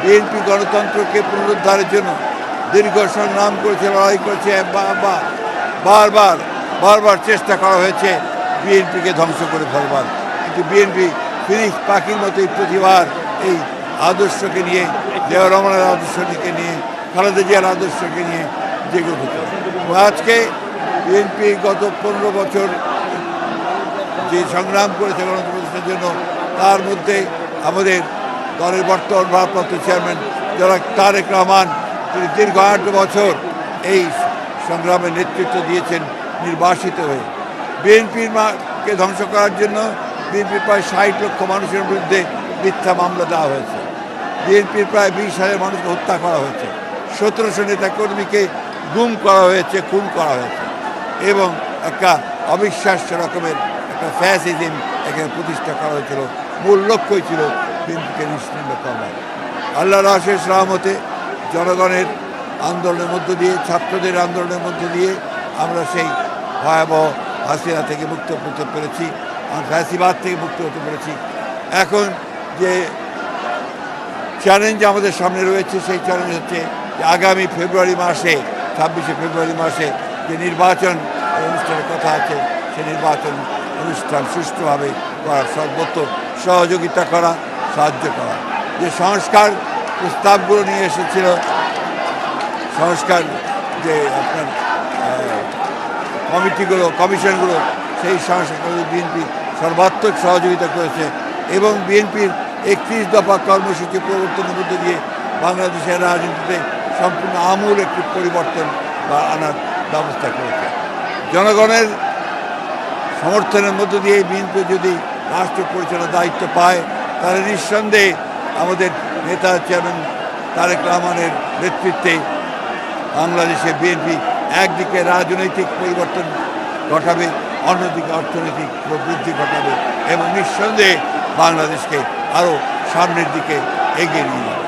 BNP গণতন্ত্রকে পুনরুদ্ধারের জন্য দীর্ঘ সংগ্রাম করেছে, লড়াই করেছে, বারবার চেষ্টা করা হয়েছে বিএনপিকে ধ্বংস করে ফেলবার। কিন্তু বিএনপি ফিনিক্স পাখির মতোই প্রতিবার এই আদর্শকে নিয়ে, জিয়াউর রহমানের আদর্শকে নিয়ে, খালেদা জিয়ার আদর্শকে নিয়ে জেগে উঠেছে। আজকে বিএনপি গত 15 বছর যে সংগ্রাম করেছে গণতন্ত্র প্রতিষ্ঠার জন্য, তার মধ্যে আমাদের দলের বর্তমান ভারপ্রাপ্ত চেয়ারম্যান যারা তারেক রহমান, তিনি দীর্ঘ 8 বছর এই সংগ্রামে নেতৃত্ব দিয়েছেন নির্বাসিত হয়ে। বিএনপিকে ধ্বংস করার জন্য বিএনপির প্রায় 60 লক্ষ মানুষের বিরুদ্ধে মিথ্যা মামলা দেওয়া হয়েছে। বিএনপির প্রায় 20,000 মানুষকে হত্যা করা হয়েছে। 1700 নেতাকর্মীকে গুম করা হয়েছে, খুন করা হয়েছে, এবং একটা অবিশ্বাস্য রকমের একটা ফ্যাসিজম এখানে প্রতিষ্ঠা করা হয়েছিল। মূল লক্ষ্যই ছিল বিএনপিকে নিশ্চিহ্ন করা। আল্লাহর অশেষ রহমতে জনগণের আন্দোলনের মধ্য দিয়ে, ছাত্রদের আন্দোলনের মধ্য দিয়ে আমরা সেই ভয়াবহ হাসিনা থেকে মুক্ত হতে পেরেছি, ফ্যাসিবাদ থেকে মুক্ত হতে পেরেছি। এখন যে চ্যালেঞ্জ আমাদের সামনে রয়েছে, সেই চ্যালেঞ্জ হচ্ছে যে আগামী ফেব্রুয়ারি মাসে, 26শে ফেব্রুয়ারি মাসে যে নির্বাচন অনুষ্ঠানের কথা আছে, সেই নির্বাচন অনুষ্ঠান সুষ্ঠুভাবে করার সর্বত্র সহযোগিতা করা, সাহায্য করা। যে সংস্কার প্রস্তাবগুলো নিয়ে এসেছিল, সংস্কার যে আপনার কমিশনগুলো, সেই সংস্কারগুলো বিএনপি সর্বাত্মক সহযোগিতা করেছে, এবং বিএনপির 31 দফা কর্মসূচি প্রবর্তনের মধ্যে দিয়ে বাংলাদেশের রাজনীতিতে সম্পূর্ণ আমূল একটি পরিবর্তন বা আনার ব্যবস্থা করেছে। জনগণের সমর্থনের মধ্য দিয়ে বিএনপি যদি রাষ্ট্র পরিচালনার দায়িত্ব পায়, তাহলে নিঃসন্দেহে আমাদের নেতা চেয়ারম্যান তারেক রহমানের নেতৃত্বে বাংলাদেশে বিএনপি একদিকে রাজনৈতিক পরিবর্তন ঘটাবে, অন্যদিকে অর্থনৈতিক প্রবৃদ্ধি ঘটাবে, এবং নিঃসন্দেহে বাংলাদেশকে আরও সামনের দিকে এগিয়ে নিয়ে যাবে।